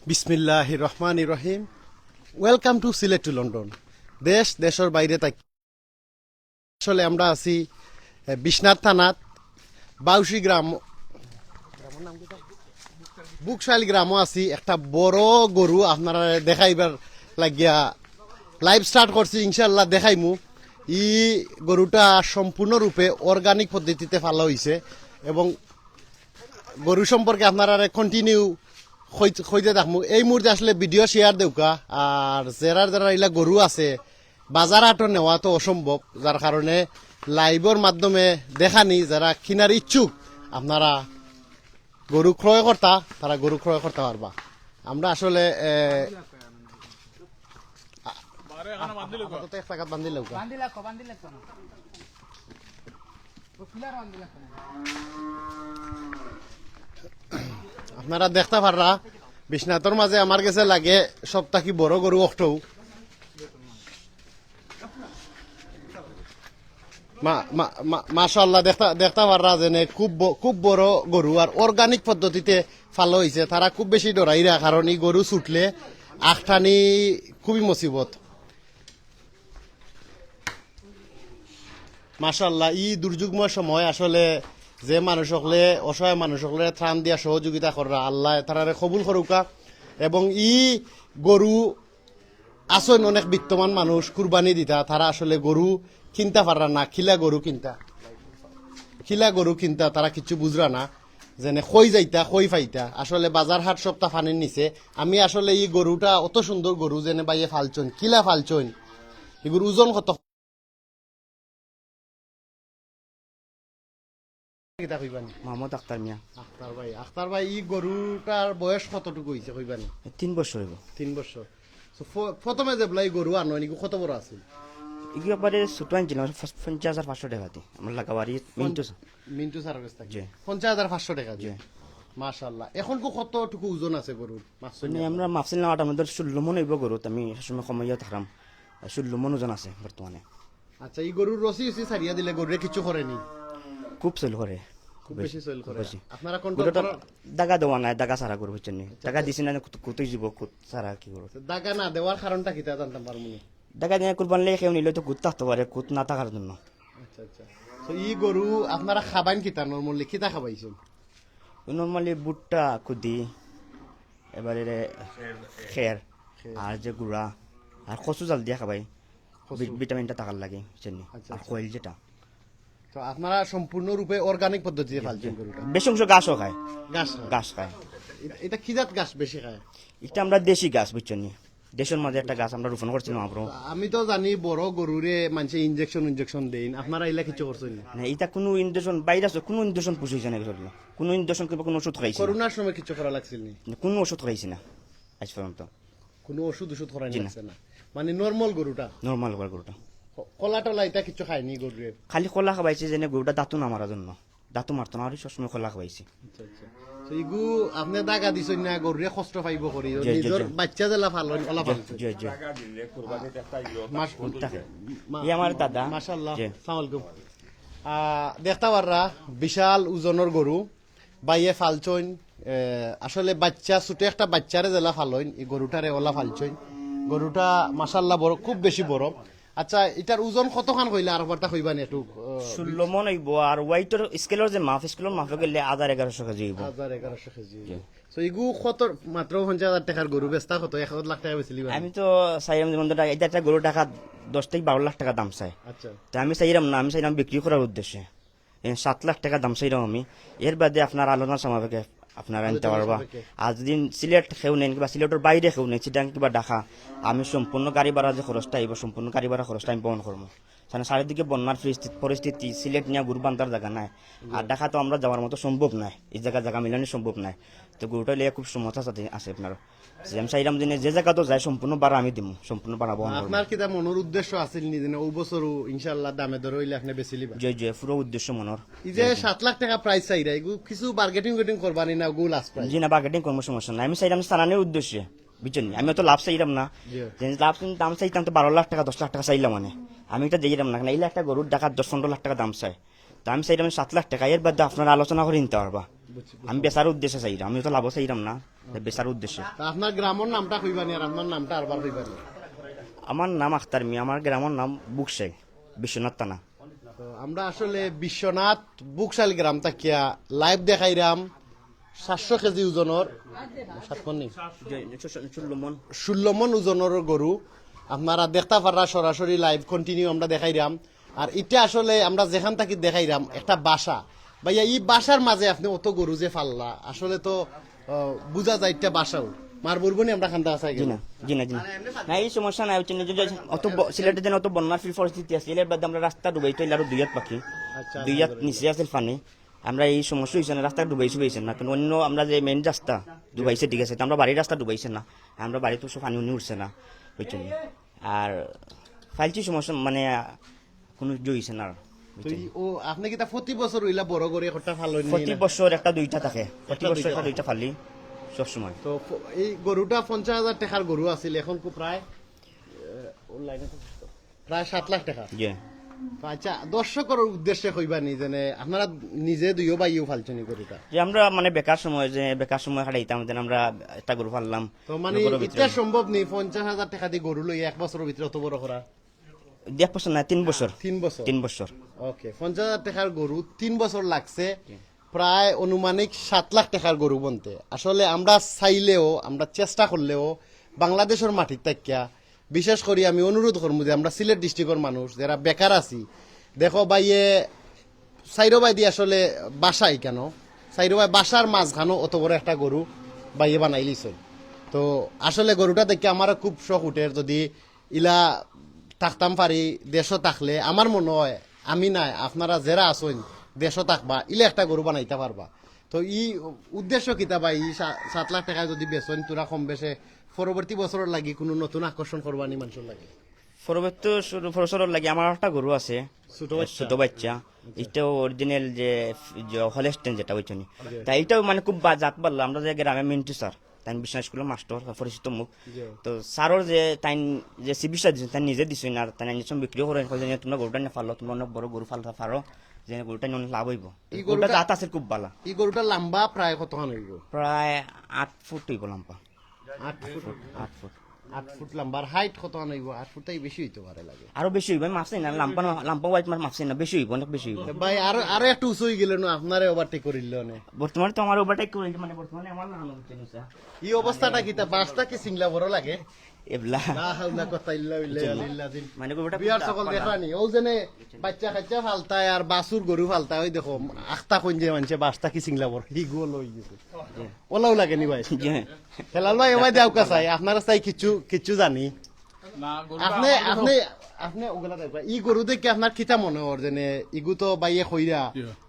বিসমিল্লাহির রহমানির রহিম। Welcome to Sylhet to London. দেশ দেশের বাইরে তাই আসলে আমরা আছি বিশ্বনাথ থানাত বাউসি গ্রাম বুকশাইল গ্রামও আছি। একটা বড় গরু আপনারা দেখাইবার লাগিয়া লাইভ স্টার্ট করছি, ইনশাল্লাহ দেখাইমু। ই গরুটা সম্পূর্ণরূপে অর্গানিক পদ্ধতিতে ফালা হয়েছে এবং গরু সম্পর্কে আপনারা কন্টিনিউ হইতে থাকবো। এই মুহূর্তে আসলে ভিডিও শেয়ার দেউকা, আর যারা এলা গরু আছে বাজার হাটও নেওয়া তো অসম্ভব, যার কারণে লাইভের মাধ্যমে দেখানি যারা কিনার ইচ্ছুক আপনারা গরু ক্রয় কর্তা তারা গরু ক্রয় করতে পারবা। আমরা আসলে এক টাকা বান্ধিল আপনারা দেখতে পাররা বিশ্বনাথের মাঝে আমার কাছে লাগে সপ্তাহ কি বড় গরু অক্টও মাশাআল্লাহ দেখতে পাররা যে খুব বড় গরু আর অর্গানিক পদ্ধতিতে ফালো হয়েছে। তারা খুব বেশি ডরাইরা, কারণ এই গরু ছুটলে আখটানি খুবই মুসিবত। মাশাআল্লাহ ই দুর্যোগময় সময় আসলে যে মানুষ হকলে অসহায় মানুষ হকলে ত্রাণ দিয়া সহযোগিতা করা আল্লাহ তারারে কবুল করুকা। এবং ই গরু আসন অনেক বিত্তমান মানুষ কুরবানি দিতা, তারা আসলে গরু কিনতে পারা না, খিলা গরু কিনতা তারা কিছু বুঝরা না, যেনে খই যাইতা খই ফাইতা। আসলে বাজার হাট সপ্তাহ ফানির নিচে আমি আসলে এই গরুটা অত সুন্দর গরু যেনে বাইয়ে ফালছন কিলা ফালছন এগুর ওজন কত মোহাম্মদ আক্তার মিয়া। আখতার ভাই ই গরুটার বয়স কতটুকু হয়েছে কইবানি? 3 বছর হইব। 3 বছর। প্রথমে যে বলাই গরু আনো নিকু কত বড় আছে? ইগি একবারে ছোট আনছিল 50,500 টাকা দি আমরা লাগাবাড়ি মিন্টু স্যারের কাছ থেকে 50,500 টাকা দিয়ে। মাশাআল্লাহ। এখন কতটুকু ওজন আছে গরুর? মানে আমরা মাপছিল না, আমাদের 16 মন হইব গরুত। আমি সময় কমাইয়া থাকলাম 16 মন ওজন আছে বর্তমানে। আচ্ছা, এই গরুর রসি সারিয়া দিলে গরুরে কিছু করেনি? খুব সেল করে, খুব বেশি সেল করে। বেশি। আপনারা কোন দাগা দেওয়া নাই, দাগা সারা গরু হচ্ছে নি, দাগা দিছি না কতই যাব সারা কি গরু। দাগা না দেওয়ার কারণটা কি তা জানতাম পারমুনি? দাগা দিয়ে কুরবান লাই কেউ নিলে তো কুত থাকতে পারে, কুত না থাকার জন্য। আচ্ছা আচ্ছা। তো এই গরু আপনারা খাবাইন কিতা নরমালি কিতা খাবাইছেন? নরমালি ভুট্টা খুদি, এবারে খের আর যে গুড়া আর কচু জাল দিয়া খাবাই, ভিটামিনটা থাকার লাগে চেনি আর কয়েল যেটা। তো আপনারা সম্পূর্ণরূপে অর্গানিক পদ্ধতিতে পালছেন গরুটা? বেশি অংশ গাছও খায়, গাছ খায়। এটা কি জাত গাছ বেশি খায়? এটা আমরা দেশি গাছ বুঝছেন, দেশের মাঝে একটা গাছ আমরা রোপণ করছিলাম। আমি তো জানি বড় গরুরে মানুষ ইনজেকশন দেন, আপনারা এলা কিছু করছেন না? এটা কোনো ইনজেকশন বাইরে আছে, কোনো ইনজেকশন পুষিছে না, কোনো ইনজেকশন কিংবা কোনো ওষুধ খাইছে? করোনার সময় কিছু করা লাগছিল না? কোনো ওষুধ খাইছি না আজ পর্যন্ত, কোনো ওষুধ করা লাগছে না। মানে নরমাল গরুটা, নরমাল গরুটা কলা টলা এটা কিছু খায়নি গরুরে? খালি কলা খাবাইছে, যেন গরুটা দাঁতও না মারার জন্য, দাঁতও মারতো না, আর সবসময় কলা খাবাইছি। আচ্ছা আচ্ছা। ইগু আপনি দাগা দিছেন না গরুরে কষ্ট পাইব করি, নিজের বাচ্চা জেলা ফালন কলা ফালছে। জি জি। আমার দাদা মাশাআল্লাহ। আসসালামু আলাইকুম। দেখতে পাররা বিশাল ওজনের গরু বাইয়ে ফালছইন। আসলে বাচ্চা ছোট একটা বাচ্চারে জেলা ফালইন, এই গরুটারে ওলা ফালছইন। গরুটা মাশাআল্লাহ বড়, খুব বেশি বড়। আচ্ছা, এটার ওজন কতখান কইলে আর বারটা কইবানি একটু? 16 মন হইব। আর ওয়েটের স্কেলের যে মাপ, স্কেলের মাপে গেলে 1100 কেজি হইব। 1100 কেজি। তো ইগু কত মাত্র 50,000 টাকার গরু বেচতা কত 1 লাখ টাকা বেচলি? আমি তো চাইলাম যেমন এটা একটা গরু টাকা 10 থেকে 12 লাখ টাকা দাম চাই। আচ্ছা। তো আমি চাইলাম না, আমি চাইলাম বিক্রি করার উদ্দেশ্যে 7 লাখ টাকা দাম চাইলাম আমি। এর বাদে আপনার আলোচনা সামাবেকে আপনারা আনতে পারবা। আর যদি সিলেট খেউ নেন কিংবা সিলেটের বাইরে খেউ নেন, চিটাং কিংবা ঢাকা, আমি সম্পূর্ণ গাড়ি ভাড়া যে খরচটা আইব, সম্পূর্ণ গাড়ি ভাড়া খরচটা আমি বহন করবো। কারণ চারিদিকে বন্যার পরিস্থিতি, সিলেট নিয়ে গরু বান্ধার জায়গা নাই, আর ঢাকা তো আমরা যাওয়ার মতো সম্ভব নাই, এই জায়গা মিলানো সম্ভব নাই। তো গরুটা লিয়ে খুব সমস্যা আছে আপনার। আমি চাইলাম যে জায়গা তো যায় সম্পূর্ণ ভাড়া আমি দিব, সম্পূর্ণ ভাড়া বহন করব। আপনার কি তা মনের উদ্দেশ্য আছিল নি যে ও বছর ইনশাআল্লাহ দামে দর হইলে আপনি বেশি লিবা? জি জি, পুরো উদ্দেশ্য মনের। এই যে 7 লাখ টাকা প্রাইস চাইরা এগু কিছু বার্গেটিং করবানি না? গু লাস্ট প্রাইস? জি না, বার্গেটিং কোনো সমস্যা নাই। আমি চাইলাম সারানোর উদ্দেশ্যে, বুঝছেন, আমি তো লাভ চাইলাম না। লাভ দাম চাইতাম তো 12 লাখ টাকা 10 লাখ টাকা চাইলাম, মানে আমি এটা দিলাম না। এই একটা গরুর টাকা 10-15 লাখ টাকা দাম চাই, তা আমি চাইলাম 7 লাখ টাকা। এর বাদে আপনারা আলোচনা করে নিতে পারবা। আমি বেচার উদ্দেশ্যে চাইলাম, আমি তো লাভ চাইলাম না, বেচার উদ্দেশ্যে। তা আপনার গ্রামের নামটা কইবানি আর আপনার নামটা আরবার কইবানি। আমার নাম আখতার মিয়া, আমার গ্রামের নাম বুকসাই, বিশ্বনাথ থানা। তো আমরা আসলে বিশ্বনাথ বুকশাল গ্রাম তাকিয়া লাইভ দেখাইরাম 700 কেজি ওজনের 16 মন ওজনের গরু আপনারা দেখতে পারা সরাসরি লাইভ কন্টিনিউ আমরা দেখাইরাম। আর এটা আসলে আমরা যেখান থাকি দেখাইরাম একটা বাসা, ভাইয়া এই বাসার মাঝে আপনি অত গরু যে ফাল্লা আসলে তো বুঝা যায় এটা বাসাও মার বলবো নি আমরা খান্তা আসাই জি না জি না জি না না, এই সমস্যা নাই হচ্ছে না, যদি অত সিলেটের যেন অত বন্যার পরিস্থিতি আছে, এর বাদে আমরা রাস্তা ডুবাই তো আরো 2 হাত পাখি, আচ্ছা, 2 হাত নিচে আছে পানি। আমরা এই সমস্যা হয়েছে না, রাস্তা ডুবাইছে না, কিন্তু অন্য আমরা যে মেইন রাস্তা ডুবাইছে ঠিক আছে, আমরা বাড়ির রাস্তা ডুবাইছে না, আমরা বাড়িতে সব পানি উনি উঠছে না বুঝছেন। আর ফাইলছি সমস্যা মানে কোনো হয়েছে না। তো ও আপনি কি তা প্রতি বছর হইলা বড় করে একটা ফালো প্রতি বছর একটা 2টা থাকে, প্রতি বছর একটা 2টা ফালি সব সময়। তো এই গরুটা 50,000 টাকার গরু আছিল, এখন প্রায় প্রায় 7 লাখ টাকা। জি তো আচ্ছা দর্শকের উদ্দেশ্যে কইবানি যে আপনারা নিজে দুইও বাইও ফালছেন এই গরুটা, যে আমরা মানে বেকার সময় হারাইতাম, যেন আমরা একটা গরু ফাললাম। তো মানে এটা সম্ভব নেই 50,000 টাকা দিয়ে গরু লই 1 বছরের ভিতরে অত বড় করা? 1 বছর না 3 বছর। 3 বছর ওকে, 50,000 টাকার গরু 3 বছর লাগছে, প্রায় অনুমানিক 7 লাখ টাকার গরু বনতে। আসলে আমরা চাইলেও আমরা চেষ্টা করলেও বাংলাদেশের মাটির তাকিয়া বিশেষ করে আমি অনুরোধ করবো যে আমরা সিলেট ডিস্ট্রিক্টের মানুষ যারা বেকার আছি, দেখো বাইয়ে সাইরোবাই দিয়ে আসলে বাসাই কেন সাইরোবাই বাসার মাঝখানো অত বড় একটা গরু বাইয়ে বানাইলিছ। তো আসলে গরুটা দেখে আমার খুব শখ উঠে, যদি ইলা থাকতাম পারি দেশও থাকলে আমার মনে হয় আমি নাই আপনারা যারা আসেন দেশও থাকবা ইলে একটা গরু বানাইতে পারবা। তো ই উদ্দেশ্য কিতা বা ই 7 লাখ টাকা যদি বেচন তোরা কম বেশে পরবর্তী বছরের লাগি কোনো নতুন আকর্ষণ করবানি মানুষের লাগে? পরবর্তী বছরের লাগে আমার একটা গরু আছে ছোট বাচ্চা, এটাও অরিজিনাল যে হলেস্টেন যেটা বুঝছেন, তাই এটাও মানে খুব জাত পারলো। আমরা যে গ্রামে মিন্টু স্যার তাই বিশ্বনাথ স্কুলের মাস্টার পরিচিত মুখ, তো স্যারর যে তাই যে চিকিৎসা দিচ্ছেন তাই নিজে দিচ্ছেন আর তাই নিজে বিক্রিও করেন, তোমরা গরুটা নিয়ে ফালো, তোমরা অনেক বড় গরু ফালতে পারো, যে গরুটা নিয়ে অনেক লাভ হইব। এই গরুটা জাত আছে খুব ভালো। এই গরুটা লম্বা প্রায় কতখান হইব? প্রায় 8 ফুট হইব লম্বা। 8 ফুট 8 ফুট লম্বার হাইট কতখান হইব? 8 ফুটটাই বেশি হইতে পারে লাগে, আরো বেশি হইব। মাপছি না লাম্পা হোয়াইট মাপছি না, বেশি হইব, অনেক বেশি হইব ভাই। আরো একটু উঁচু হয়ে গেল না আপনারে ওভারটেক করিল না? বর্তমানে তো আমার ওভারটেক করে মানে বর্তমানে আমার লাগানো হচ্ছে না। এই অবস্থাটা কি তা বাসটা কি সিংলা বড় লাগে? এবলা না হাওলা কথা ইল্লা বিল্লাহ আলিল্লাহ দিন মানে গরুটা বিয়ার সকল দেখানি ও জেনে বাচ্চা কাচ্চা ফালতায় আর বাসুর গরু ফালতায়, ওই দেখো আখতা কোন যে মানুষে বাসটা কি সিংলা বড় হি গোল হই গেছে ওলাও লাগে নি ভাই। হেলাল ভাই এমাই দেও কা চাই আপনারা চাই কিছু জানি আপনি আপনি আপনি ওগুলা দেখবা ই গরু দেখে আপনার কিতা মনে হর যেনে ইগু তো বাইয়ে খইরা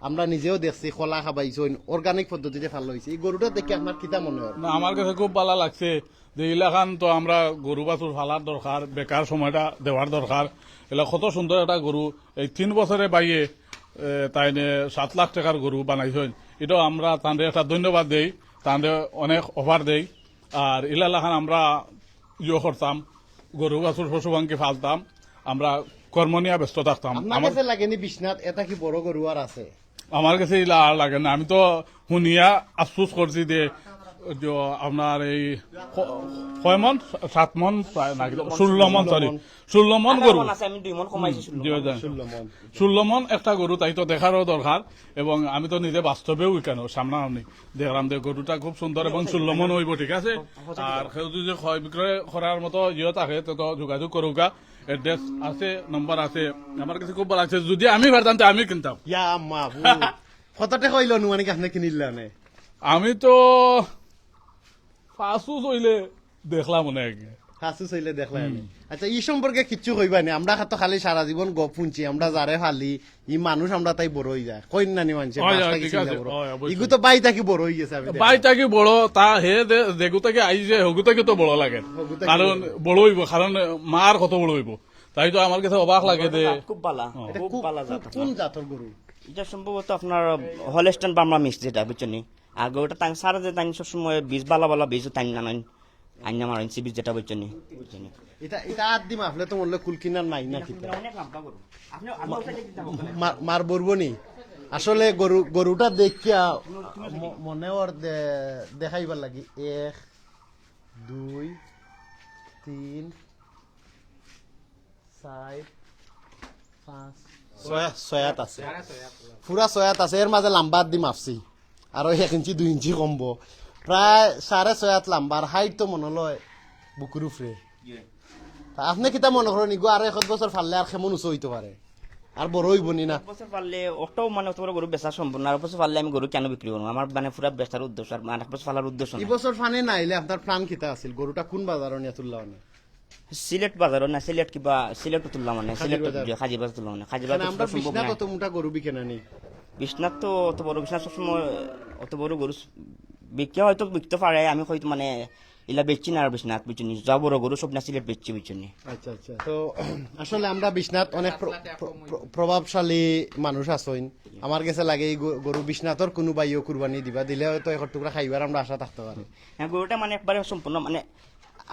আমরা নিজেও দেখছি খোলা খাবাইছইন অর্গানিক পদ্ধতিতে ফাল হইছে, এই গরুটা দেখে আপনার কিতা মনে হর? না আমার কাছে খুব ভালো লাগছে যে ইলাকান তো আমরা গরু বাছুর ফালার দরকার, বেকার সময়টা দেওয়ার দরকার। এলা কত সুন্দর একটা গরু এই 3 বছরে বাইয়ে তাই 7 লাখ টাকার গরু বানাইছেন, এটাও আমরা তাদের একটা ধন্যবাদ দেই, তাদের অনেক অফার দেই। আর ইলাকান আমরা ইয়ে করতাম গরু বাছুর পশুপাঙ্কি ফালতাম, আমরা কর্ম নিয়ে ব্যস্ত থাকতাম। আপনার কাছে লাগেনি বিশ্বনাথ এটা কি বড় গরু আর আছে? আমার কাছে ইলা আর লাগে না, আমি তো শুনিয়া আফসোস করছি যে আপনার এই 6 মন 7 মন 16 মন 16 মন গরু, 16 মন একটা গরু, তাই তো দেখারও দরকার। এবং আমি তো নিজে বাস্তবেও কেন সামনা আমি দেখলাম যে গরুটা খুব সুন্দর এবং 16 মন হইব, ঠিক আছে। আর কেউ যদি ক্রয় বিক্রয় করার মতো ইয়ে থাকে তো যোগাযোগ করুকা, এড্রেস আছে, নম্বর আছে। আমার কাছে খুব ভালো লাগছে, যদি আমি পারতাম তো আমি কিনতাম। ইয়া আম্মা কত টাকা হইল অনুমানিক আপনি কিনিলা নে? আমি তো ফাঁসু চইলে দেখলাম অনেক হাসু চাইলে দেখলাম। আচ্ছা এই সম্পর্কে কিচ্ছু কইবানি? আমরা তো খালি সারা জীবন গপ শুনছি, আমরা যারে ফালি ই মানুষ আমরা তাই বড় হই যায় কই নানি মানছে ইগু তো বাই থাকি বড় হই গেছে। বাই থাকি বড় তা হে যেগু থেকে আইছে হগু থেকে তো বড় লাগে, কারণ বড় হইব, কারণ মার কত বড় হইব। তাই তো আমার কাছে অবাক লাগে যে খুব ভালো, খুব ভালো জাত। কোন জাতের গরু এটা? সম্ভবত আপনার হলেস্টাইন বার্মা মিক্স যেটা বুঝছেন। আগে ওটা তাই সারা যে তাই সবসময় বীজ ভালো বীজ তাই নানান আইনা মারেন সি বীজ যেটা বুঝছেন। এটা এটা আর দিম আপনি তো বললে কুলকিনার নাই না কিতা মার বলবো নি আসলে গরুটা দেখিয়া মনে ওর দেখাইবার লাগি 1 2 3 4 5 ছয়াত আছে পুরা ছয়াত আছে এর মাঝে লাম্বা দি মাপছি আর 1 ইঞ্চি 2 ইঞ্চি কমব প্রায় 6.5 লাম্বার হাইট তো মনে লয় বুকুর উপরে তা আপনি কিতা মনে করেন ইগো আর 1 বছর ফাললে আর কেমন উঁচু হইতে পারে আর বড় হইব নি না বছর পারলে ওটাও মানে অত বড় গরু বেচা সম্পূর্ণ আর বছর পারলে আমি গরু কেন বিক্রি করবো আমার মানে পুরা বেচার উদ্দেশ্য আর মানে বছর পালার উদ্দেশ্য এই না। বছর ফানে না আইলে আপনার প্ল্যান কিতা আছিল গরুটা কোন বাজারও নিয়ে তুললা মানে সিলেট বাজারও না সিলেট কিবা সিলেট তুললাম মানে সিলেট বাজার। খাজি বাজার তুললাম মানে খাজি মানে বাজার আমরা সম্ভব বিছনা না কত মোটা গরু বিকে না নি বিশ্বনাথ তো অত বড় বিশ্বনাথ সবসময় অত বড় গরু বিক্রি হয়তো বিকতে পারে আমি হয়তো মানে ইলা বেচছি না আর বিশ্বনাথ বুঝছি যা বড় গরু সব না সিলেট বেচছি বুঝছি আচ্ছা আচ্ছা তো আসলে আমরা বিশ্বনাথ অনেক প্রভাবশালী মানুষ আছেন আমার কাছে লাগে এই গরু বিশ্বনাথর কোনো বাইও কুরবানি দিবা দিলে হয়তো এক টুকরা খাইবার আমরা আশা থাকতে পারি হ্যাঁ গরুটা মানে একবারে সম্পূর্ণ মানে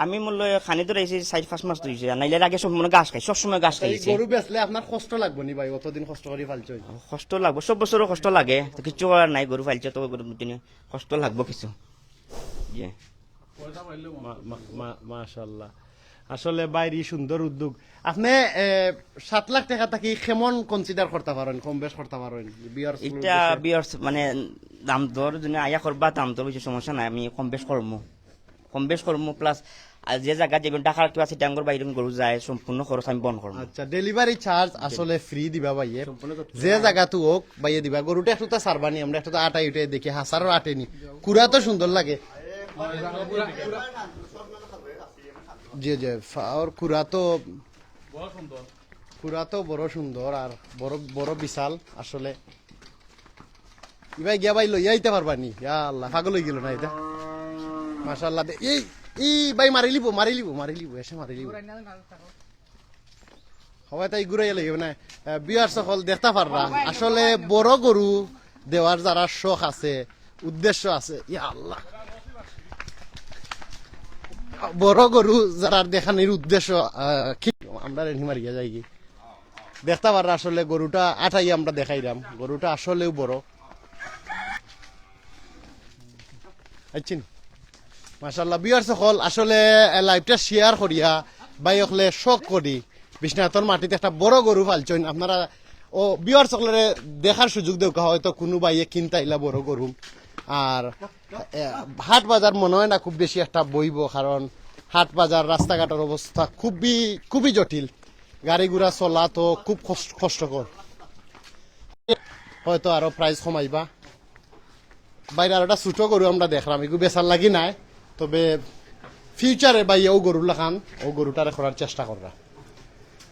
আমি মূল্য খানি ধরে আইছি 4-5 মাস ধরেছি নাইলে আগে সম্পূর্ণ ঘাস খাই সবসময় ঘাস এই খাইছি গরু বেচলে আপনার কষ্ট লাগবে নি ভাই অতদিন কষ্ট করে ফালছই কষ্ট লাগবো সব বছরও কষ্ট লাগে তো কিছু করার নাই গরু ফাইলছে তো গরু দিনে কষ্ট লাগবো কিছু ইয়ে পয়সা পাইলে মাশাআল্লাহ আসলে বাইরে সুন্দর উদ্যোগ আপনি 7 লাখ টাকা থাকি কেমন কনসিডার করতে পারেন কম বেশ করতে পারেন বিয়ার এটা বিয়ার মানে দাম দর যদি আয়া করবা দাম দর কিছু সমস্যা নাই আমি কম বেশ করবো প্লাস আর যে জায়গা যাবেন টাকার কিবা আছে ডাঙ্গর বাইরে গরু যায় সম্পূর্ণ খরচ আমি বন্ধ করবো আচ্ছা ডেলিভারি চার্জ আসলে ফ্রি দিবা ভাইয়ে যে জায়গা তো হোক ভাইয়ে দিবা গরুটা একটু তো সারবানি আমরা একটু তো আটা উঠে দেখি হাসারও আটেনি কুড়া তো সুন্দর লাগে জি জি আর কুড়া তো বড় সুন্দর কুড়া তো বড় সুন্দর আর বড় বড় বিশাল আসলে ইবাই গিয়া ভাই লইয়া আইতে পারবানি ইয়া আল্লাহ পাগল হয়ে গেল না এটা মাশাআল্লাহ এই ভাই মারি লিব এসে মারি লিব সবাই তাই ঘুরাইয়া লাগবে না বিয়ার সকল দেখতে পাররা আসলে বড় গরু দেওয়ার যারা শখ আছে উদ্দেশ্য আছে ইয়া আল্লাহ বড় গরু যারা দেখানির উদ্দেশ্য আমরা রেনি মারিয়া যাই কি দেখতে পাররা আসলে গরুটা আটাই আমরা দেখাইলাম গরুটা আসলেও বড় আচ্ছা মাশাআল্লাহ বিয়ার সকল আসলে লাইভটা শেয়ার করিয়া বাইকলে শখ করি বিশ্বনাথর মাটিতে একটা বড় গরু ফালছেন আপনারা ও বিয়ার সকলের দেখার সুযোগ দেখা হয়তো কোনো বাইয়ে কিনতাইলা বড় গরু আর হাট বাজার মনে হয় না খুব বেশি একটা বইব কারণ হাট বাজার রাস্তাঘাটের অবস্থা খুবই জটিল গাড়ি ঘোড়া চলা তো খুব কষ্টকর হয়তো আরো প্রাইস কমাইবা বাইরে আর একটা ছোট গরু আমরা দেখলাম এগুলো বেচার লাগি নাই তবে ফিউচারে ভাই ও গরু লাখান ও গরুটারে করার চেষ্টা কররা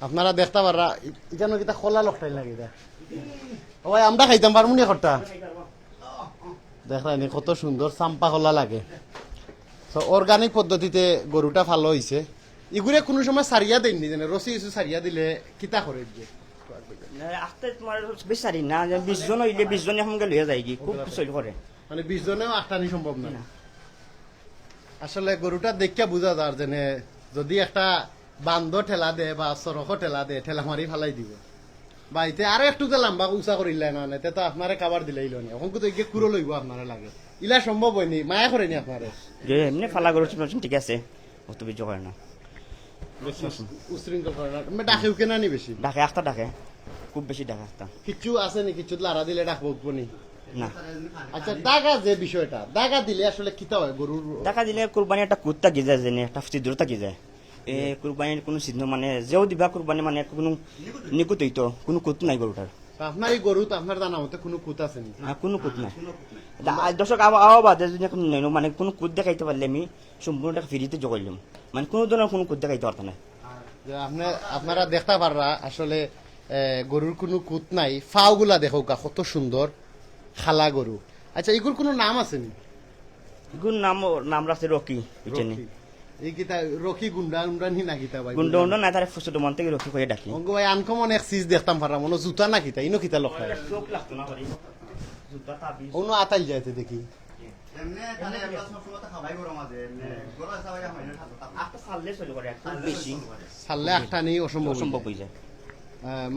আপনারা দেখতে পাররা এখানে কিতা খোলা লোকটাই লাগে ও ভাই আমরা খাইতাম পারবো নি খরটা দেখলেন কত সুন্দর চাম্পা খোলা লাগে তো অর্গানিক পদ্ধতিতে গরুটা ভালো হয়েছে এগুলো কোনো সময় সারিয়া দেননি জানে রসি ইসু সারিয়া দিলে কিতা করে যে আস্তে তোমার বেচারি না 20 জন হইলে 20 জন এখন গেলে যায় কি খুব চল করে মানে 20 জনেও আটটানি সম্ভব না আসলে গরুটা দেখিয়া বুঝা যার যেনে যদি একটা বান্ধ ঠেলা দে বা সরক ঠেলা দে ঠেলা মারি ফালাই দিব বাইতে আরো একটু লম্বা উঁচা করিলে না এতে তো আপনারে খাবার দিলেই লনি এখন তো এগিয়ে কুড়ো লইব আপনারে লাগে ইলা সম্ভব হয়নি মায়া করেনি আপনারে যে এমনি ফালা গরু ঠিক আছে অত বেশি করে না উশৃঙ্খল করে না ডাকেও কেনা নি বেশি ডাকে একটা ডাকে খুব বেশি ডাকে একটা কিচ্ছু আছে নি কিচ্ছু লারা দিলে ডাকবো নি না আচ্ছা দাগা যে বিষয়টা দাগা দিলে আসলে কিতা হয় গরুর টাকা দিলে কোরবানি একটা কুত্তা কি যায় যেনে একটা ছিদ্রতা কি যায় এ কোরবানির কোনো চিহ্ন মানে যেও দিবা কোরবানি মানে কোনো নিকুত হইতো কোনো কুত নাই গরুটার আপনার এই গরু তো আপনার জানা মতে কোনো কুত আছে নি কোনো কুত নাই দর্শক আওয়া বাদে যদি মানে কোনো কুত দেখাইতে পারলে আমি সম্পূর্ণ টাকা ফ্রিতে জগাইলাম মানে কোনো ধরনের কোনো কুত দেখাইতে পারতাম না যে আপনারা দেখতে পাররা আসলে গরুর কোনো কুত নাই ফাও গুলা দেখো কত সুন্দর খালা গরু আচ্ছা এগুলোর কোনো নাম আছে নি এগুলোর নাম রাখছে রকি বুঝছেন এই কিতা রকি গুন্ডা গুন্ডা নি না কিতা ভাই গুন্ডা গুন্ডা না তার ছোট মন থেকে রকি করে ডাকি অঙ্গ ভাই আনকমন এক চিজ দেখতাম পারা মনে জুতা না কিতা ইনো কিতা লক্ষ্য চোখ লাগতো না পারি জুতা তাবিজ অন্য আতাই যাইতে দেখি একটা সাললে চলে করে একটু বেশি ছাড়লে একটা নেই অসম্ভব অসম্ভব হয়ে যায়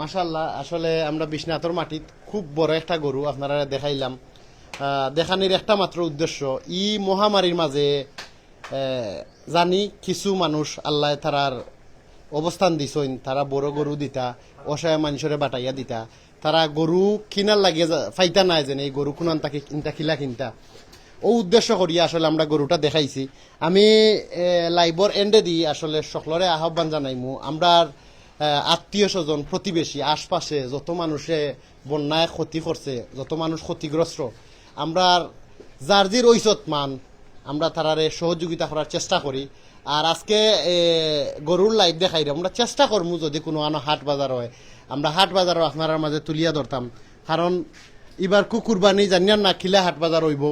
মাশাআল্লাহ, আসলে আমরা বিশ্বনাথর মাটিত খুব বড় একটা গরু আপনারা দেখাইলাম। দেখানির একটা মাত্র উদ্দেশ্য, ই মহামারীর মাঝে জানি কিছু মানুষ আল্লাহ তারার অবস্থান দিছইন, তারা বড় গরু দিতা, অসহায় মানুষের বাটাইয়া দিতা, তারা গরু কিনার লাগিয়ে ফাইতা নাই যেন এই গরু কুনান তাকে কিনতা খিলা কিনতা। ও উদ্দেশ্য করিয়া আসলে আমরা গরুটা দেখাইছি। আমি লাইভর এন্ডে দিয়ে আসলে সকলরে আহ্বান জানাইমু, আমরা আত্মীয় স্বজন প্রতিবেশী আশপাশে যত মানুষে বন্যায় ক্ষতি করছে, যত মানুষ ক্ষতিগ্রস্ত, আমরা যার যে রইসত মান আমরা তারারে সহযোগিতা করার চেষ্টা করি। আর আজকে গরুর লাইভ দেখাই আমরা চেষ্টা করবো যদি কোনো আনো হাট বাজার হয়, আমরা হাট বাজারও আপনার মাঝে তুলিয়া ধরতাম। কারণ এবার কুরবানি জানিয়ার না খিলা হাট বাজার হইব,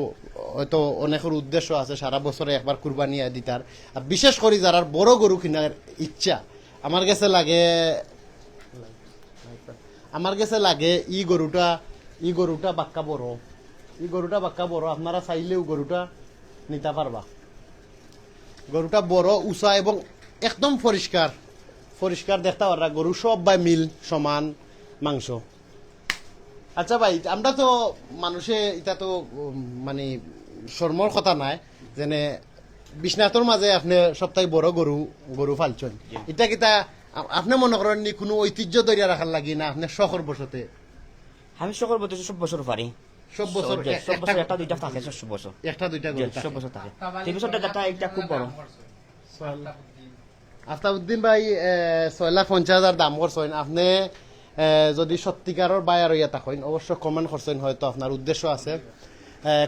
হয়তো অনেকের উদ্দেশ্য আছে সারা বছরে একবার কুরবানি দিতার। আর বিশেষ করে যারা বড় গরু কিনার ইচ্ছা, আমার কাছে লাগে ই গরুটা বাক্কা বড়, আপনারা চাইলেও গরুটা নিতে পারবা। গরুটা বড় উঁচা এবং একদম পরিষ্কার দেখতে পাররা। গরু সব বাই মিল সমান মাংস। আচ্ছা ভাই, আমরা তো মানুষে এটা তো মানে শর্মর কথা নাই, যেনে বিশ্বনাথর মাঝে আপনি সপ্তাহে বড় গরু ফালছেন, এটা কিতা আপনি মনে করেন নি কোনো ঐতিহ্য ধরিয়া রাখার লাগি না আপনি শখর বসতে? আমি সকল বছর সব বছর পারি, সব বছর সব বছর একটা দুইটা থাকে, সব বছর একটা দুইটা গরু থাকে। সব বছর থাকে। এই বছরটা যেটা এটা খুব বড়। আফতাবউদ্দিন ভাই 6,50,000 দাম করছেন। আপনি যদি সত্যিকারের বায়ার হইয়া থাকেন অবশ্য কমেন্ট করছেন, হয়তো আপনার উদ্দেশ্য আছে।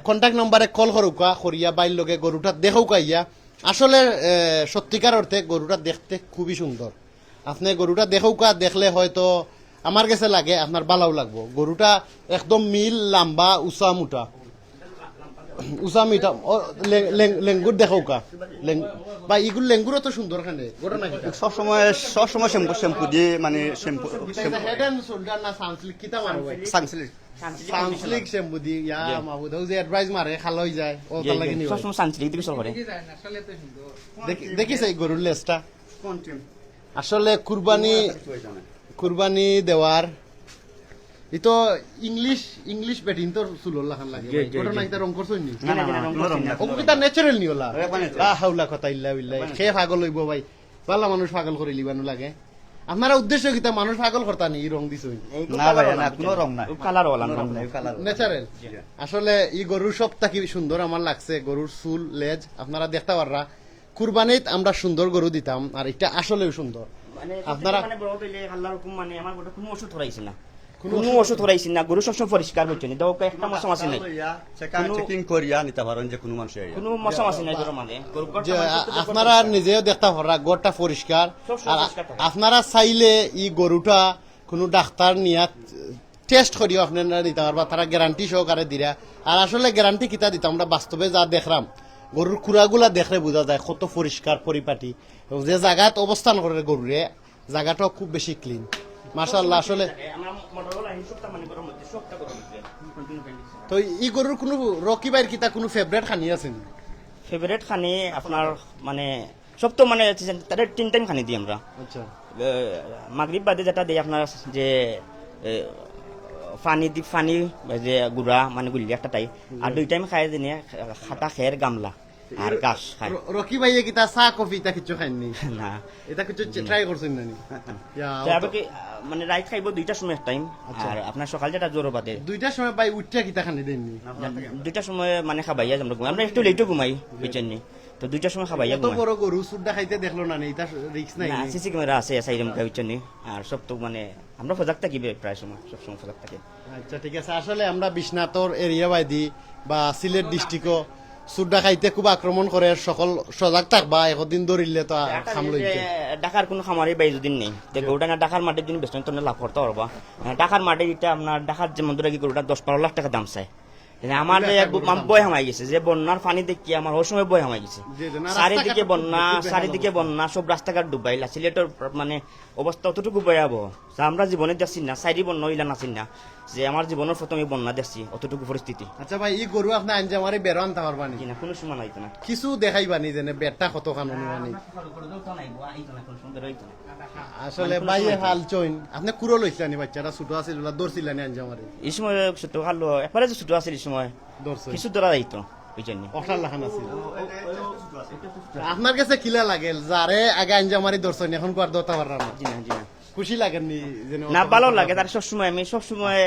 কন্ট্যাক্ট নম্বরে কল করুকা করিয়া বাইর লগে গরুটা দেখুকা ইয়া। আসলে সত্যিকার অর্থে গরুটা দেখতে খুবই সুন্দর। আপনি গরুটা দেখুকা, দেখলে হয়তো আমার কাছে লাগে আপনার ভালোও লাগবো। গরুটা একদম মিল লম্বা উঁচা মুটা লেঙ্গুর দেখুকা বা ইগুলো লেঙ্গুরও তো সুন্দর খানে ঘটনা কি সবসময় শ্যাম্পু দিয়ে মানে শ্যাম্পু হেড এন্ড শোল্ডার না সানসিল্ক কিতা মারো ভাই? সানসিল্ক সানসিল্ক শ্যাম্পু দি ইয়া মাহবুদ যে অ্যাডভাইস মারে খাল হই যায় ও তার লাগি নি সবসময় সানসিল্ক দিয়ে চল করে। দেখিস এই গরুর লেজটা আসলে কুরবানি দেওয়ার ইতো ইংলিশ বেটিং তো সুলল লাখান লাগে ভাই। ঘটনা এটা রং করছই নি? না না না, ও কিতা ন্যাচারাল নি ওলা লা হাওলা কথা ইল্লা বিল্লাহ। খেয়ে পাগল হইব ভাই, ভালো মানুষ পাগল করে লিবানো লাগে। আপনারা উদ্দেশ্য কিতা মানুষ পাগল করতা নি রং দিছই? না ভাই না, কোনো রং না, কালার ওয়ালা রং না, ন্যাচারাল। আসলে এই গরুর সবটা কি সুন্দর আমার লাগছে, গরুর চুল লেজ আপনারা দেখতে পাররা। কুরবানিত আমরা সুন্দর গরু দিতাম, আর এটা আসলেও সুন্দর। মানে আপনারা মানে বড় হইলে আল্লাহর হুকুম, মানে আমার গোটা কোনো ওষুধ হরাইছে না, কোনো ওষুধ হরাইছে না। গরু সবসময় পরিষ্কার হচ্ছে না, দাও একটা মশা মাছি নাই, চেকিং করিয়া নিতে পারেন যে কোনো মানুষ কোনো মশা মাছি নাই গরুর মাঝে। যে আপনারা নিজেও দেখতে পাররা গরুটা পরিষ্কার। সবসময় আর পরিষ্কার থাকে। আপনারা চাইলে এই গরুটা কোনো ডাক্তার নিয়ে টেস্ট করিও আপনারা দিতে পারবা, তারা গ্যারান্টি সহকারে দিরা। আর আসলে গ্যারান্টি কিতা দিতাম আমরা বাস্তবে যা দেখলাম, গরুর কুড়াগুলা দেখলে বোঝা যায় কত পরিষ্কার পরিপাটি, এবং যে জায়গাত অবস্থান করে গরুরে জায়গাটাও খুব বেশি ক্লিন মাশাআল্লাহ। আসলে আমরা মোটরওয়ালা হিসাবটা মানে গরুর মধ্যে সবটা গরুর মধ্যে কন্টিনিউ পেন্ডিং। তো এই গরুর কোনো রকিবাইর কিতা কোনো ফেভারিট খানি আছে নি? ফেভারিট খানি আপনার মানে সব তো মানে তাদের 3 টাইম খানি দিই আমরা। আচ্ছা, মাগরিব বাদে যেটা দিই আপনার যে ফানি যে গুড়া মানে গুলি একটা টাই, আর 2 টাইম খাই দিনে খাটা খের গামলা আর গাছ খায়। রকিবাইয়ে কিতা চা কফি তা কিছু খাইনি না এটা কিছু ট্রাই করছেন নানি? তারপর কি মানে রাইট খাইব 2টার সময় টাইম, আর আপনার সকাল যেটা জোর বাদে 2টার সময় ভাই উঠটা কিতা খানি দেননি? 2টার সময় মানে খাবাইয়া আমরা ঘুমাই, আমরা একটু লেটও ঘুমাই বুঝছেন, তো 2টার সময় খাবাইয়া এত ঘুমাই। বড় গরু সুড্ডা খাইতে দেখলো না, এটা রিস্ক নাই? না সিসি ক্যামেরা আছে সাইডে মুখে বুঝছেন, আর সব তো মানে আমরা সজাগ থাকি প্রায় সময়, সবসময় সজাগ থাকি। আচ্ছা ঠিক আছে। আসলে আমরা বিশ্বনাথর এরিয়া বাইদি বা সিলেট ডিস্ট্রিক্টও সুড্ডা খাইতে খুব আক্রমণ করে, সকল সজাগ থাকবা। একদিন ধরিলে তো খাম লইছে। ঢাকার কোনো খামারি বাই যদি নেই, গরুটা না ঢাকার মাঠের দিন বেশ লাভ করতে পারবা। ঢাকার মাঠে এটা আপনার ঢাকার যে মন্দিরে গরুটা 10-12 লাখ টাকা দাম চায়, আমার বয় হামাই গেছে যে বন্যার পানি দেখি আমার ওই সময় বয় হামাই গেছে চারিদিকে বন্যা সব রাস্তাঘাট ডুবাইলা সিলেটের মানে অবস্থা অতটুকু ভয়াবহ যা আমরা জীবনে দেখছি না সাইডি বন্যা হইলা নাছিল না যে আমার জীবনের প্রথমে বন্যা দেখছি অতটুকু পরিস্থিতি আচ্ছা ভাই এই গরু আপনি আঞ্জামারি বেরো আনতে পারবানি কিনা কোনো সময় হইতো না কিছু দেখাইবানি যেনে বেটা কত খান অনুমানিক আসলে ভাই হাল চইন আপনি কুরো লইছিলানি বাচ্চাটা ছোট আছিল ওলা দৌড়ছিলানি আঞ্জামারি এই সময় ছোট খালো একবারে যে ছোট আছিল এই সময় দৌড়ছে কিছু ধরা যাইতো ওই জন্য অঠার লাখান আছিল আপনার কাছে কিলা লাগে যারে আগে আঞ্জামারি দৌড়ছেন এখন কোয়ার দৌড়তে পারলাম না জি না জি না খুশি লাগেননি যেন না ভালো লাগে তার সবসময় আমি সবসময়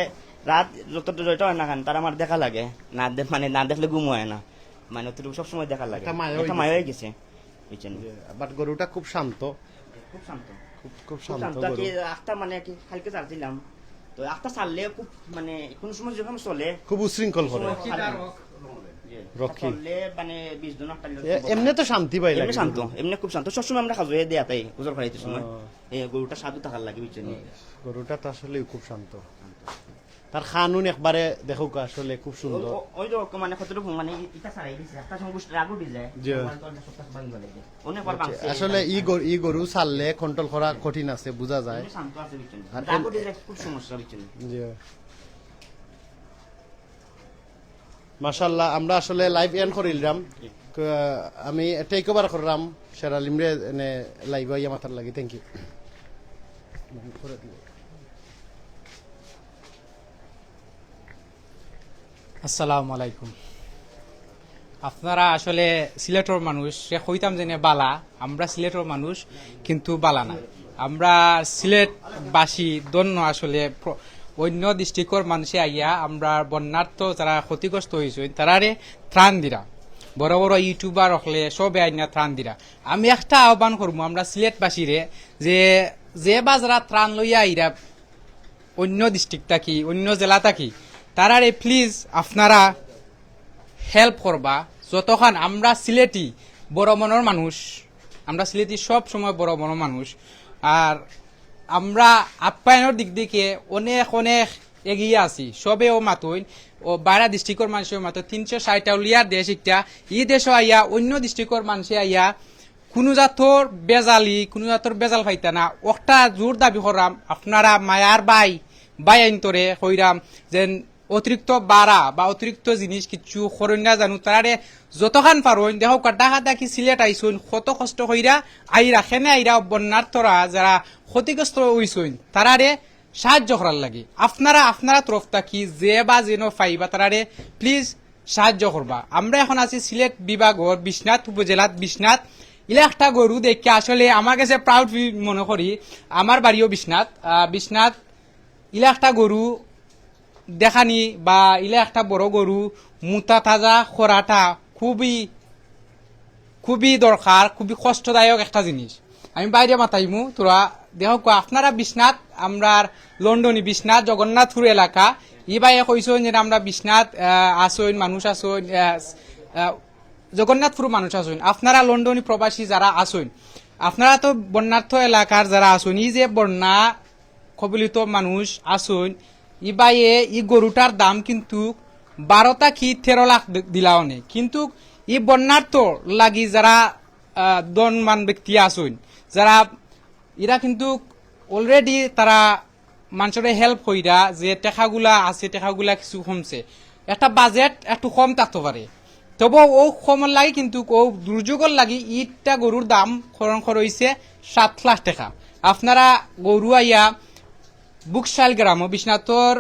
রাত যত জয়টা হয় না কেন তার আমার দেখা লাগে মানে না দেখলে ঘুম হয় না মানে অতটুকু সবসময় দেখা লাগে একটা মায়া একটা মায়া হয়ে গেছে এই জন্য বাট গরুটা খুব শান্ত খুব শান্ত খুব শান্ত শান্ত আর গরু কি আখটা মানে কি কালকে চালছিলাম তো আখটা চাললে খুব মানে কোন সময় যখন চলে খুব উশৃঙ্খল করে রক্ষী চললে মানে 20 জন একটা এমনি তো শান্তি পাই লাগে এমনি শান্ত এমনি খুব শান্ত সবসময় আমরা খাজু দেয়া তাই গুজর খাইতে সময় এই গরুটা সাধু থাকার লাগে বুঝছেন গরুটা তো আসলে খুব শান্ত তার খানুন একবারে দেখো আসলে খুব সুন্দর ওই তো মানে কতটুকু মানে এটা ছাড়াই দিছে একটা সময় বুঝতে রাগও দি যায় জি। অনেকবার ভাঙছে আসলে ই গরু ছাড়লে কন্ট্রোল করা কঠিন আছে বোঝা যায় শান্ত আছে বুঝছেন আর রাগও দি যায় খুব সমস্যা বুঝছেন জি মাশাআল্লাহ আমরা আসলে লাইভ এন্ড করিলাম আমি টেক ওভার করলাম শেরালিমরে এনে লাইভ আইয়া মাথার লাগি থ্যাংক ইউ আসসালামু আলাইকুম আপনারা আসলে সিলেটর মানুষ সে কইতাম জেনে বালা আমরা সিলেটর মানুষ কিন্তু বালা না আমরা সিলেটবাসী দন্য আসলে অন্য ডিস্ট্রিক্টর মানুষে আইয়া আমরা বন্যার্থ যারা ক্ষতিগ্রস্ত হয়েছে তারারে ত্রাণ দিরা বড় বড় ইউটিউবার হলে সবে আইনা ত্রাণ দিরা আমি একটা আহ্বান করবো আমরা সিলেটবাসীরে যে বা যারা ত্রাণ লইয়া আইরা অন্য ডিস্ট্রিক্ট থাকি অন্য জেলা থাকি তারারে প্লিজ আপনারা হেল্প করবা যতক্ষণ আমরা সিলেটি বড় মনের মানুষ আমরা সিলেটি সব সময় বড় মনের মানুষ আর আমরা আপ্যায়নের দিক থেকে অনেক অনেক এগিয়ে আছি সবেও মাতইন ও বাইরা ডিস্ট্রিক্টর মানুষের মাত্র 360 উলিয়ার দেশ একটা ই দেশও আইয়া অন্য ডিস্ট্রিক্টর মানুষে আইয়া কোনো জাতর বেজাল ফাইতা না একটা জোর দাবি করাম আপনারা মায়ার বাই আইনতরে কইরাম যেন অতিরিক্ত বাড়া বা অতিরিক্ত জিনিস কিছু করেন না জানো তারারে যতখান পারোন দেখো ডাকা ডাকি সিলেট আইসুন কত কষ্ট কইরা আইরা খেনে আইরা বন্যার্থরা যারা ক্ষতিগ্রস্ত হইসুন তারারে সাহায্য করার লাগে আপনারা তরফ থাকি যে বা যেন পাইবা তারারে প্লিজ সাহায্য করবা আমরা এখন আছি সিলেট বিভাগর বিশ্বনাথ উপজেলাত বিশ্বনাথ ইলা একটা গরু দেখে আসলে আমার কাছে প্রাউড মনে করি আমার বাড়িও বিশ্বনাথ ইলা একটা গরু দেখানি বা ইলা একটা বড় গরু মুতা তাজা খরাটা খুবই দরকার খুবই কষ্টদায়ক একটা জিনিস আমি বাইরে মাতাইমু তোরা দেখো আপনারা বিশ্বনাথ আমরা লন্ডনী বিশ্বনাথ জগন্নাথপুর এলাকা ই বাইরে কইসন যে আমরা বিশ্বনাথ আসইন মানুষ আসইন জগন্নাথপুর মানুষ আসইন আপনারা লন্ডনী প্রবাসী যারা আসইন আপনারা তো বন্যার্থ এলাকার যারা আসইন ই যে বন্যা কবলিত মানুষ আসইন ই বাইয়ে ই গরুটার দাম কিন্তু 12 লাখ দিলাও নেই কিন্তু ই বন্যার্থ লাগি যারা দনমান ব্যক্তি আসইন যারা এরা কিন্তু অলরেডি তারা মানুষের হেল্প হইরা যে টেকাগুলা আছে টেকাগুলা কিছু কমছে একটা বাজেট একটু কম থাকতে পারে তবু ও কমর লাগে কিন্তু ও দুর্যোগের লাগি ইটা গরুর দাম খরণ হয়েছে 7 লাখ টাকা আপনারা গরু আইয়া বুকশাল গ্রাম বিশ্বনাথর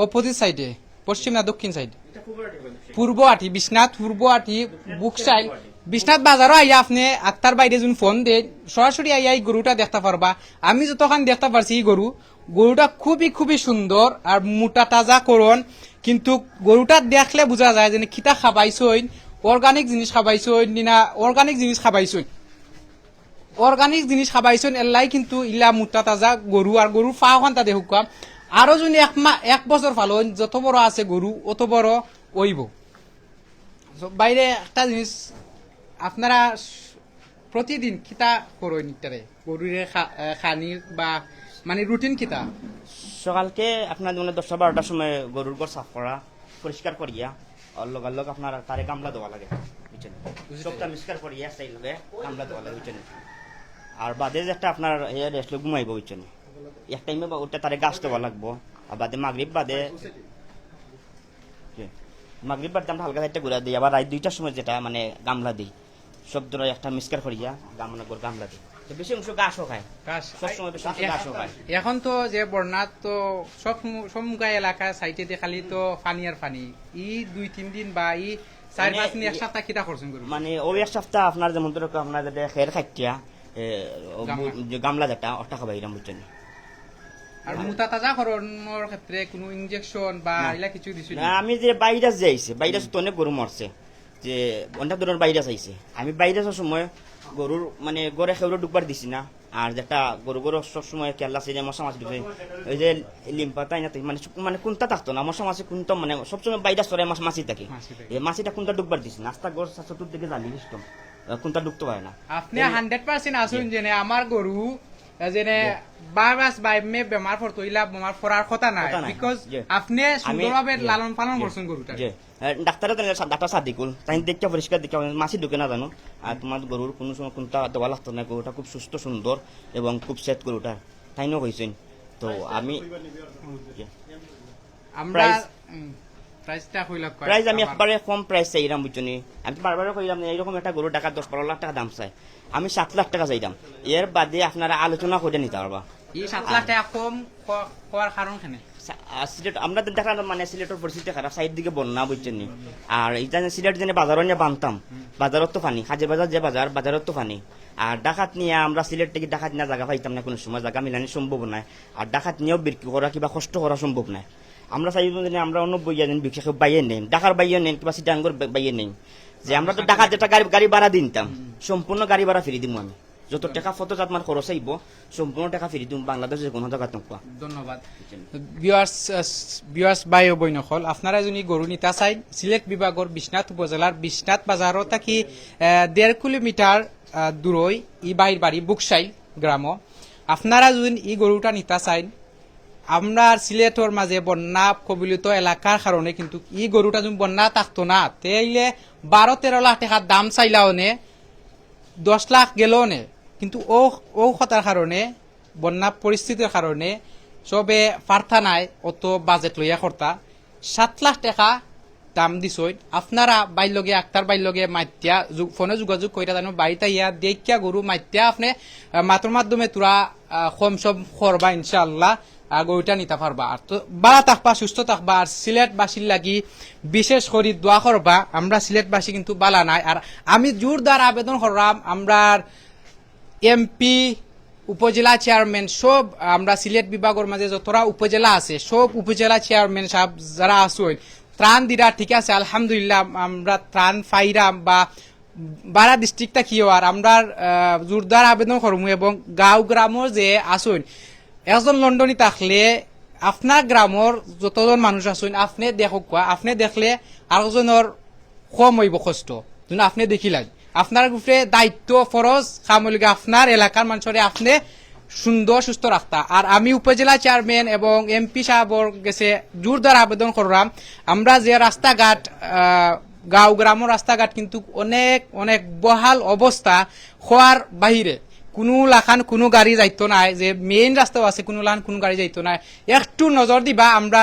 অপোজিট সাইডে পশ্চিম না দক্ষিণ সাইডে পূর্ব আটি বিশ্বনাথ পূর্ব আটি বুকশাল বিশ্বনাথ বাজারও আইয়া আপনি আক্তার বাইরে যখন ফোন দেন সরাসরি আইয়া এই গরুটা দেখতে পারবা আমি যতক্ষণ দেখতে পারছি এই গরুটা খুবই সুন্দর আর মোটা তাজা করন কিন্তু গরুটা দেখলে বোঝা যায় যে খিতা খাবাইছইন অর্গানিক জিনিস খাবাইছইন না অর্গানিক জিনিস খাবাইছইন এলাই কিন্তু ইলা মোটা তাজা গরু আর গরুর ফা খান্তা দেখুক আরো যদি 1 বছর ফালন যত বড় আছে গরু অত বড় ওইব বাইরে একটা জিনিস আপনারা প্রতিদিন কিতা করেন ইটারে গরুরে খানির বা মানে রুটিন কিতা সকালকে আপনার 10-12টার সময় গরুর ঘর সাফ করা পরিষ্কার করিয়া আর লগালগ আপনার তারে গামলা দেওয়া লাগে বুঝছেন সবটা মিক্সকার করে এক সাইড লগে গামলা দেওয়া লাগে বুঝছেন আর বাদে যে একটা আপনার রেস্ট ঘুমাইব বুঝছেন এক টাইমে ওটা তারে গাছ দেওয়া লাগবো আর বাদে মাগরিব বাদে মাগরিব বাদে আমরা হালকা সাইডটা ঘুরা দিই আবার রাত 2টার সময় যেটা মানে গামলা দিই সব ধরে একটা মিক্সকার করিয়া গামলা দিই তো বেশি অংশ গাছও খায় ঘাস। সবসময় বেশি অংশ গাছও খায় এখন তো যে বন্যাত তো সমুগাই এলাকা সাইটে খালি তো পানি আর পানি 2-3 দিন বা 4-5 দিন এক সপ্তাহ কিটা করছেন গরু মানে ওই এক সপ্তাহ আপনার যেমন ধরো আপনার যেটা খের খাইটিয়া যে গামলা যেটা ওটা খাবাইলাম বুঝছেন আর মুতা তাজা করানোর ক্ষেত্রে কোনো ইনজেকশন বা এলা কিছু দিছিল না আমি যে ভাইরাস যে আইছে ভাইরাস তো অনেক গরু মরছে যে অনেক ধরনের ভাইরাস আইছে আমি ভাইরাসের সময় গরুর মানে গড়ে খেউরে ডুববার দিছি না আর যেটা গরু সবসময় কেল্লা সেই মশা মাছ ঢুকে ওই যে লিম্পা তাই না মানে মানে কোনটা থাকতো না মশা মাছে কোনটা মানে সবসময় ভাইরাস করে মাছি থাকে এই মাছিটা কোনটা ডুববার দিছি না আস্তা গড় চতুর্দিকে জালি সিস্টেম কোনটা ডুবতে পারে না আপনি 100% আসুন যেনে আমার গরু যেনে বারবাস বাইমে বেমার পড়তো ইলা বেমার পড়ার কথা নাই কথা নাই। বিকজ জি। আপনি সুন্দরভাবে জি। লালন পালন জি। করছেন গরুটা যে ডাক্তার সাদিকুল তাই দেখতে পরিষ্কার দেখতে মাছি ঢুকে না জানো আর তোমার গরুর কোনো সময় কোনটা দেওয়া লাগতো না গরুটা খুব সুস্থ সুন্দর এবং খুব সেট গরুটা তাইও হয়েছেন তো আমি আমরা Price- প্রাইসটা কইলা কয় প্রাইস আমি একবারে কম প্রাইস চাইলাম বুঝছনি আমি বারবার কইলাম না এইরকম একটা গরু টাকা 10-12 লাখ টাকা দাম চাই আমি 7 লাখ টাকা চাইলাম এর বাদে আপনারা আলোচনা করে নিতে পারবা এই 7 লাখ টাকা কম হওয়ার কারণ কেন সিলেট আমরা তো দেখলাম মানে সিলেটের পরিস্থিতি খারাপ সাইড দিকে বন্যা বুঝছেন নি আর এইটা সিলেট জেনে বাজারও নিয়ে বানতাম বাজারত তো পানি হাজির বাজার যে বাজারত তো পানি আর ডাকাত নিয়ে আমরা সিলেট থেকে ডাকাত নিয়ে জায়গা পাইতাম না কোনো সময় জায়গা মিলানি সম্ভব নয় আর ডাকাত নিয়েও বিক্রি করা কিংবা কষ্ট করা সম্ভব নয় আমরা চাই আমরা অন্য বইয়া নেন বিক্রি বাইয়ে নেন ডাকার বাইয়ে নেন কিংবা সিটাঙ্গর বাইয়ে নেন যে আমরা তো ডাকাত যেটা গাড়ি ভাড়া দিতাম সম্পূর্ণ গাড়ি ভাড়া ফিরি দিব আমি যত টাকা ফটোজাত আমার খরচ আইব সম্পূর্ণ টাকা ফিরি দিম বাংলাদেশের কোনো জায়গা নোপোৱা ধন্যবাদ ভিউয়ার্স বাই ও বইনকল আপনারা যদি গরু নিতা চাই সিলেট বিভাগের বিশ্বনাথ উপজেলার বিশ্বনাথ বাজারও থাকি 1.5 কিলোমিটার দূরই ই বাইর বাড়ি বুকসাইল গ্রাম আপনারা যদি ই গরুটা নিতা চাই আমরা সিলেটর মাঝে বন্যা কবলিত এলাকার কারণে কিন্তু ই গরুটা যদি বন্যা থাকতো না তাইলে 12-13 লাখ টাকার দাম চাইলাও নে 10 লাখ গেলেও নে কিন্তু ও কথার কারণে বন্যা পরিস্থিতির কারণে সবে পার্থা নাই অত বাজেট লইয়া করতা 7 লাখ টাকা দাম দিছই আপনারা বাইলগে আক্তার বাইলগে মাতিয়া ফোনে যোগাযোগ কইরা জানো বাড়িতে ইয়া দেখিয়া গরু মাতিয়া আপনি মাতর মাধ্যমে তোরা কম সব করবা ইনশাআল্লাহ গরুটা নিতে পারবা আর তো বালা থাকবা সুস্থ থাকবা আর সিলেটবাসীর লাগি বিশেষ করে দোয়া করবা আমরা সিলেটবাসী কিন্তু বালা নাই আর আমি জোরদার আবেদন করলাম আমরা এমপি উপজেলা চেয়ারম্যান সব আমরা সিলেট বিভাগের মাঝে যতটা উপজেলা আছে সব উপজেলা চেয়ারম্যান সাহেব যারা আসুন ত্রাণ দিরা ঠিক আছে আলহামদুলিল্লাহ আমরা ত্রাণ পাইরাম বা বারা ডিস্ট্রিক্টটা কি আর আমরা জোরদার আবেদন করবো এবং গাঁও গ্রামের যে আসুন একজন লন্ডনী থাকলে আপনার গ্রামের যতজন মানুষ আসুন আপনি দেখক আপনি দেখলে আরেকজনের কম হইব কষ্ট আপনি দেখিলেন আপনার উপরে দায়িত্ব ফরজ কামলিগা আপনার এলাকার মানুষের আপনি সুন্দর সুস্থ রাখতা আর আমি উপজেলা চেয়ারম্যান এবং এমপি সাহেবর গেছে জোরদার আবেদন করলাম আমরা যে রাস্তাঘাট গাঁও গ্রামের রাস্তাঘাট কিন্তু অনেক অনেক বহাল অবস্থা হওয়ার বাহিরে কোনো লাখান কোনো গাড়ি যাইতো নাই যে মেইন রাস্তাও আছে কোনো লাখান কোনো গাড়ি যাইতো নাই একটু নজর দিবা আমরা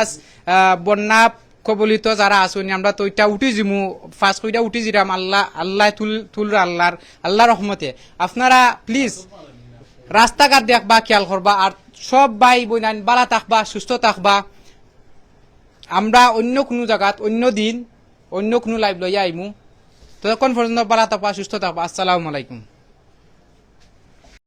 বন্যা কবলিত যারা আসুন আমরা তো এটা উঠি জিমু ফার্স্ট কইটা উঠি জিরাম আল্লাহ তুলরা আল্লাহ রহমতে আপনারা প্লিজ রাস্তাঘাট দেখবা খেয়াল করবা আর সব ভাই বোন বালা থাকবা সুস্থ থাকবা আমরা অন্য কোনো জায়গাত অন্য দিন অন্য কোনো লাইভ লইয়া আইমু ততক্ষণ পর্যন্ত বালা থাকবা সুস্থ থাকবা আসসালামু আলাইকুম।